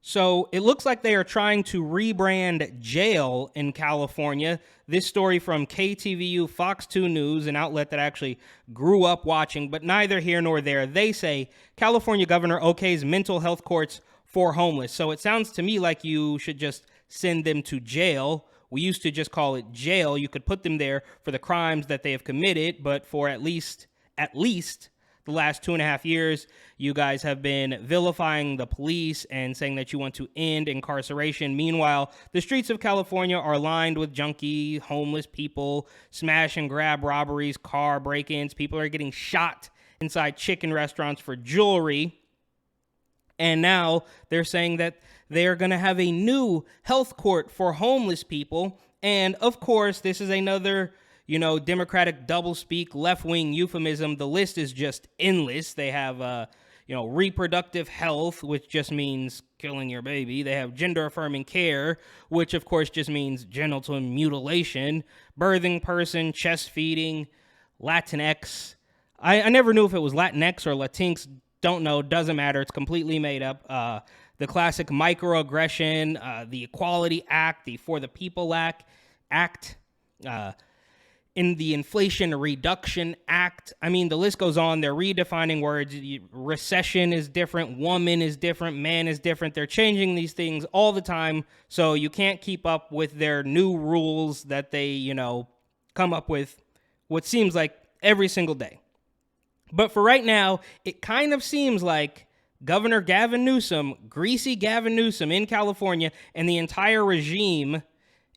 So it looks like they are trying to rebrand jail in California. This story from KTVU Fox 2 News, an outlet that I actually grew up watching, but neither here nor there. They say California governor okays mental health courts for homeless. So it sounds to me like you should just send them to jail. We used to just call it jail. You could put them there for the crimes that they have committed, but for at least the last 2.5 years, you guys have been vilifying the police and saying that you want to end incarceration. Meanwhile, the streets of California are lined with junkie, homeless people, smash and grab robberies, car break-ins. People are getting shot inside chicken restaurants for jewelry. And now they're saying that they're going to have a new health court for homeless people. And of course, this is another Democratic doublespeak, left-wing euphemism. The list is just endless. They have, reproductive health, which just means killing your baby. They have gender-affirming care, which, of course, just means genital mutilation, birthing person, chest feeding, Latinx. I never knew if it was Latinx or Latinx. Don't know. Doesn't matter. It's completely made up. The classic microaggression, the Equality Act, the For the People Act, in the Inflation Reduction Act. I mean, the list goes on. They're redefining words. Recession is different. Woman is different. Man is different. They're changing these things all the time. So you can't keep up with their new rules that they, come up with what seems like every single day. But for right now, it kind of seems like Governor Gavin Newsom, Greasy Gavin Newsom in California, and the entire regime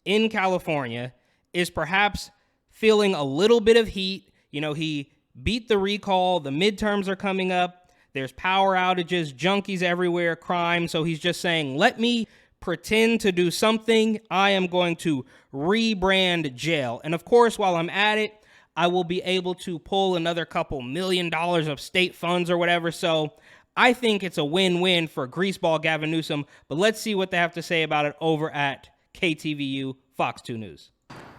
in California is perhaps feeling a little bit of heat. He beat the recall. The midterms are coming up. There's power outages, junkies everywhere, crime. So he's just saying, let me pretend to do something. I am going to rebrand jail. And of course, while I'm at it, I will be able to pull another couple $1 million of state funds or whatever. So I think it's a win-win for Greaseball Gavin Newsom. But let's see what they have to say about it over at KTVU Fox 2 News.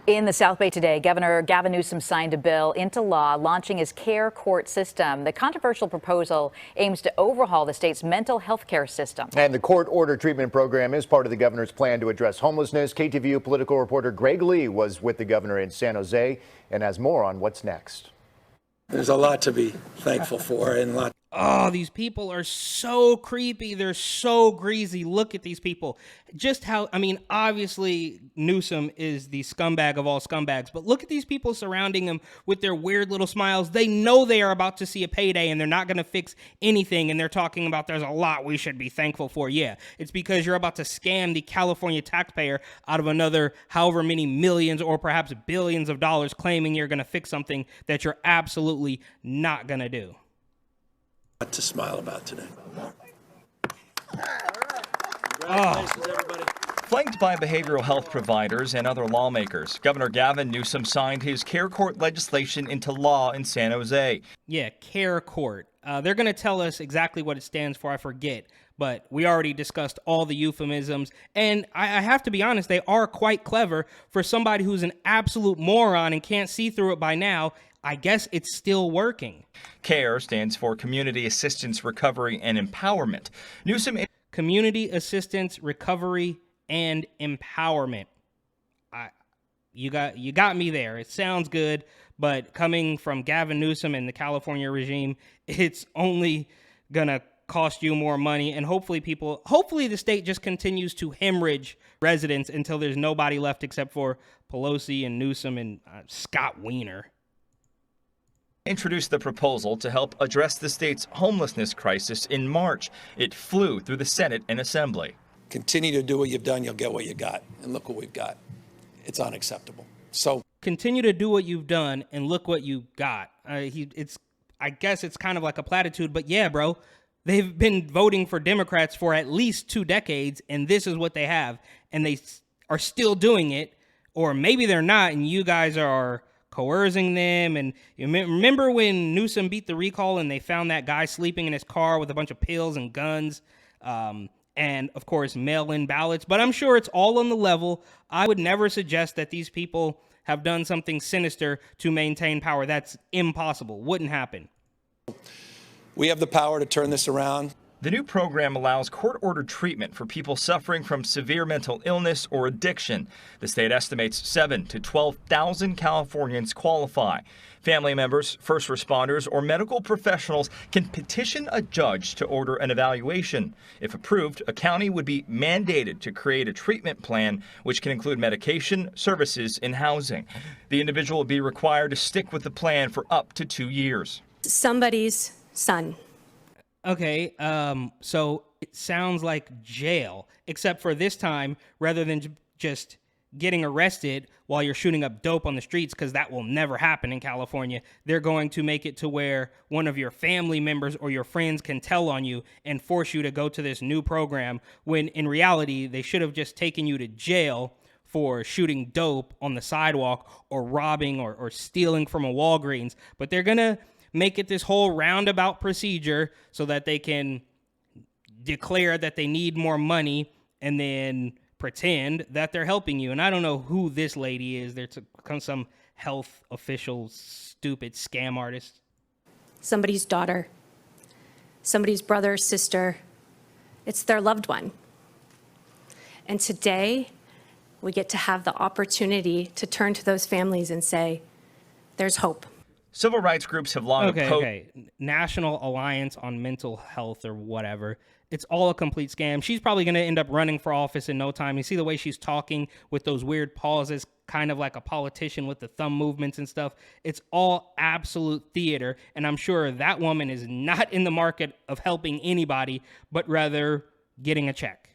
In the South Bay today, Governor Gavin Newsom signed a bill into law launching his care court system. The controversial proposal aims to overhaul the state's mental health care system. And the court order treatment program is part of the governor's plan to address homelessness. KTVU political reporter Greg Lee was with the governor in San Jose and has more on what's next. There's a lot to be thankful for and a lot. Oh, these people are so creepy. They're so greasy. Look at these people. Just how, obviously Newsom is the scumbag of all scumbags, but look at these people surrounding him with their weird little smiles. They know they are about to see a payday and they're not going to fix anything. And they're talking about there's a lot we should be thankful for. Yeah, it's because you're about to scam the California taxpayer out of another however many millions or perhaps billions of dollars, claiming you're going to fix something that you're absolutely not going to do. To smile about today. Congratulations, everybody. Flanked by behavioral health providers and other lawmakers, Governor Gavin Newsom signed his care court legislation into law in San Jose. Yeah, care court. They're going to tell us exactly what it stands for. I forget, but we already discussed all the euphemisms. And I have to be honest, they are quite clever for somebody who's an absolute moron and can't see through it by now. I guess it's still working. CARE stands for Community Assistance, Recovery, and Empowerment. Newsom. Community Assistance, Recovery, and Empowerment. You got me there. It sounds good, but coming from Gavin Newsom and the California regime, it's only gonna cost you more money. And hopefully the state just continues to hemorrhage residents until there's nobody left except for Pelosi and Newsom and Scott Wiener. Introduced the proposal to help address the state's homelessness crisis in March. It flew through the Senate and Assembly. Continue to do what you've done, you'll get what you got. And look what we've got. It's unacceptable. So continue to do what you've done and look what you got. I guess it's kind of like a platitude, but yeah, bro, they've been voting for Democrats for at least 2 decades, and this is what they have, and they are still doing it, or maybe they're not, and you guys are coercing them. And you remember when Newsom beat the recall and they found that guy sleeping in his car with a bunch of pills and guns, and of course mail-in ballots. But I'm sure it's all on the level. I would never suggest that these people have done something sinister to maintain power. That's impossible. Wouldn't happen. We have the power to turn this around. The new program allows court-ordered treatment for people suffering from severe mental illness or addiction. The state estimates 7,000 to 12,000 Californians qualify. Family members, first responders, or medical professionals can petition a judge to order an evaluation. If approved, a county would be mandated to create a treatment plan, which can include medication, services, and housing. The individual would be required to stick with the plan for up to 2 years. Somebody's son. Okay, so it sounds like jail, except for this time, rather than just getting arrested while you're shooting up dope on the streets, because that will never happen in California, they're going to make it to where one of your family members or your friends can tell on you and force you to go to this new program, when in reality, they should have just taken you to jail for shooting dope on the sidewalk or robbing or stealing from a Walgreens. But they're going to make it this whole roundabout procedure so that they can declare that they need more money and then pretend that they're helping you. And I don't know who this lady is. There's some health official, stupid scam artist. Somebody's daughter. Somebody's brother, sister. It's their loved one. And today, we get to have the opportunity to turn to those families and say, there's hope. Civil rights groups have long opposed. Okay. National Alliance on Mental Health or whatever. It's all a complete scam. She's probably going to end up running for office in no time. You see the way she's talking with those weird pauses, kind of like a politician with the thumb movements and stuff. It's all absolute theater. And I'm sure that woman is not in the market of helping anybody, but rather getting a check.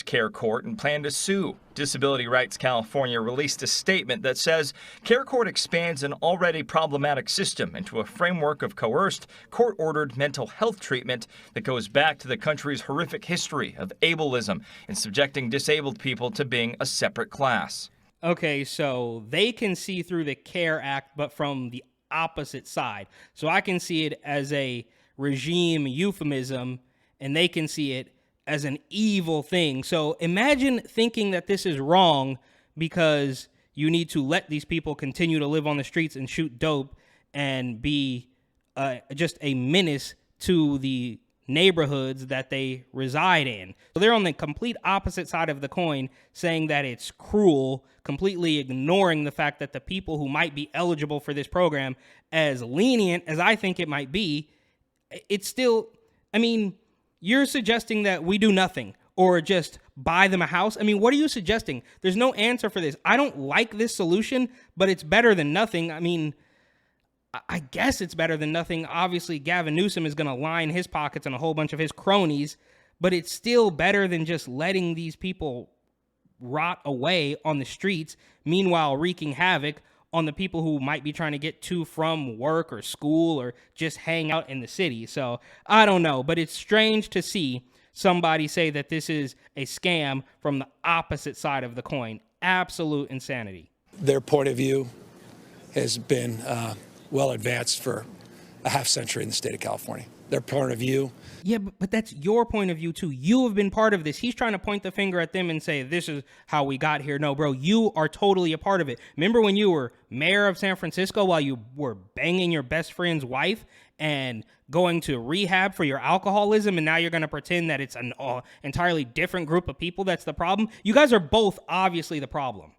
Care Court and plan to sue. Disability Rights California released a statement that says Care Court expands an already problematic system into a framework of coerced, court-ordered mental health treatment that goes back to the country's horrific history of ableism and subjecting disabled people to being a separate class. Okay, so they can see through the CARE Act, but from the opposite side. So I can see it as a regime euphemism, and they can see it as an evil thing. So imagine thinking that this is wrong because you need to let these people continue to live on the streets and shoot dope and be just a menace to the neighborhoods that they reside in. So they're on the complete opposite side of the coin, saying that it's cruel, completely ignoring the fact that the people who might be eligible for this program, as lenient as I think it might be, it's still, I mean, you're suggesting that we do nothing or just buy them a house. I mean, what are you suggesting? There's no answer for this. I don't like this solution, but it's better than nothing. I mean, I guess it's better than nothing. Obviously, Gavin Newsom is going to line his pockets and a whole bunch of his cronies, but it's still better than just letting these people rot away on the streets, meanwhile wreaking havoc on the people who might be trying to get to from work or school or just hang out in the city. So I don't know, but it's strange to see somebody say that this is a scam from the opposite side of the coin. Absolute insanity. Their point of view has been well advanced for a half century in the state of California. Their point of view. Yeah, but that's your point of view too. You have been part of this. He's trying to point the finger at them and say, this is how we got here. No, bro, you are totally a part of it. Remember when you were mayor of San Francisco while you were banging your best friend's wife and going to rehab for your alcoholism, and now you're going to pretend that it's an entirely different group of people that's the problem? You guys are both obviously the problem.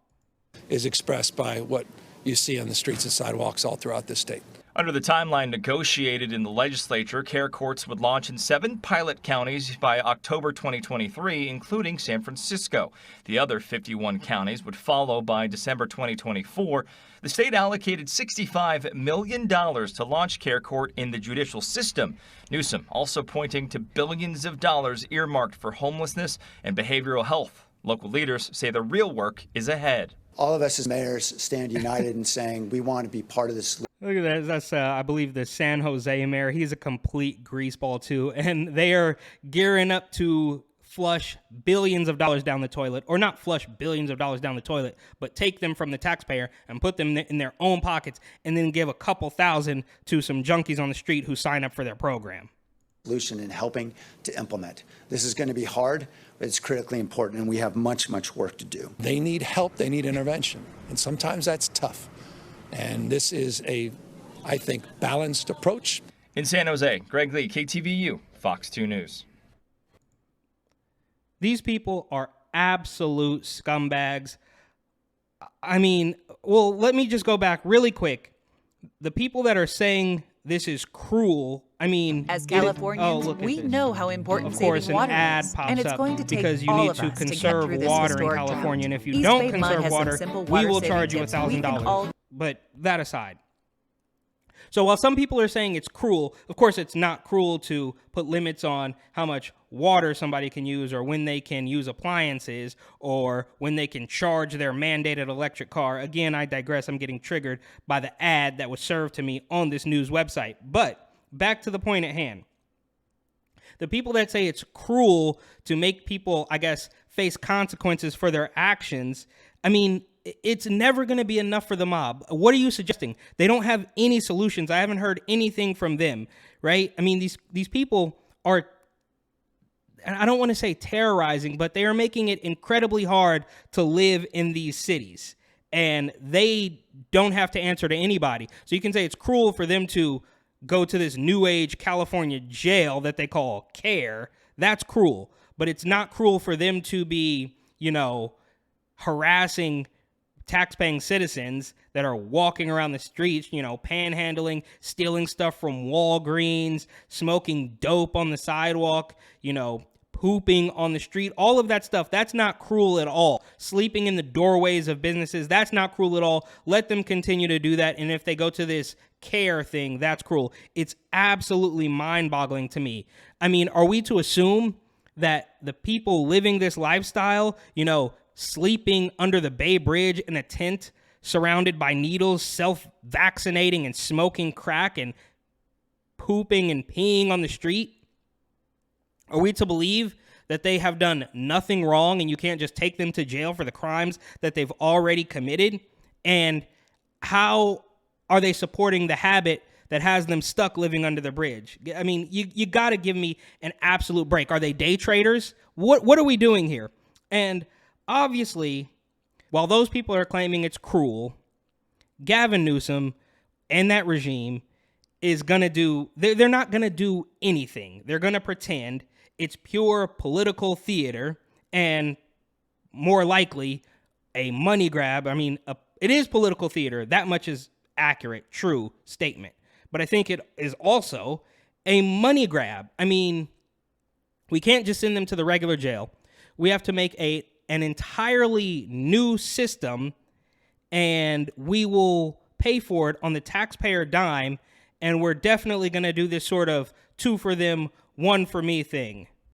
Is expressed by what you see on the streets and sidewalks all throughout this state. Under the timeline negotiated in the legislature, care courts would launch in 7 pilot counties by October 2023, including San Francisco. The other 51 counties would follow by December 2024. The state allocated $65 million to launch care court in the judicial system. Newsom also pointing to billions of dollars earmarked for homelessness and behavioral health. Local leaders say the real work is ahead. All of us as mayors stand united in saying we want to be part of this. Look at that. That's, I believe, the San Jose mayor. He's a complete greaseball, too. And they are gearing up to flush billions of dollars down the toilet. Or not flush billions of dollars down the toilet, but take them from the taxpayer and put them in their own pockets and then give a couple thousand to some junkies on the street who sign up for their program. Solution in helping to implement. This is going to be hard, but it's critically important, and we have much, much work to do. They need help. They need intervention. And sometimes that's tough. And this is a, I think, balanced approach. In San Jose, Greg Lee, KTVU. Fox 2 News. These people are absolute scumbags. I mean, well, let me just go back really quick. The people that are saying this is cruel, I mean, as Californians, we know how important of course, saving an water ad is, pops and it's up going to take because you all need of to us to get conserve through this water in historic California, and drought. if you East don't Bay Mud conserve has some water, simple we water will saving charge you tips we can $1,000. all- But that aside. So while some people are saying it's cruel, of course it's not cruel to put limits on how much water somebody can use or when they can use appliances or when they can charge their mandated electric car. Again, I digress. I'm getting triggered by the ad that was served to me on this news website. But back to the point at hand. The people that say it's cruel to make people, I guess, face consequences for their actions, I mean, it's never going to be enough for the mob. What are you suggesting? They don't have any solutions. I haven't heard anything from them, right? I mean, these people are, and I don't want to say terrorizing, but they are making it incredibly hard to live in these cities. And they don't have to answer to anybody. So you can say it's cruel for them to go to this new age California jail that they call CARE. That's cruel. But it's not cruel for them to be, harassing taxpaying citizens that are walking around the streets, panhandling, stealing stuff from Walgreens, smoking dope on the sidewalk, pooping on the street, all of that stuff. That's not cruel at all. Sleeping in the doorways of businesses, that's not cruel at all. Let them continue to do that. And if they go to this CARE thing, that's cruel. It's absolutely mind-boggling to me. I mean, are we to assume that the people living this lifestyle, sleeping under the Bay Bridge in a tent surrounded by needles, self-vaccinating and smoking crack and pooping and peeing on the street? Are we to believe that they have done nothing wrong and you can't just take them to jail for the crimes that they've already committed? And how are they supporting the habit that has them stuck living under the bridge? I mean, you got to give me an absolute break. Are they day traders? What are we doing here? And obviously, while those people are claiming it's cruel, Gavin Newsom and that regime is going to do, they're not going to do anything. They're going to pretend it's pure political theater and more likely a money grab. I mean, it is political theater. That much is accurate, true statement. But I think it is also a money grab. I mean, we can't just send them to the regular jail. We have to make an entirely new system, and we will pay for it on the taxpayer dime, and we're definitely going to do this sort of 2 for them, 1 for me thing.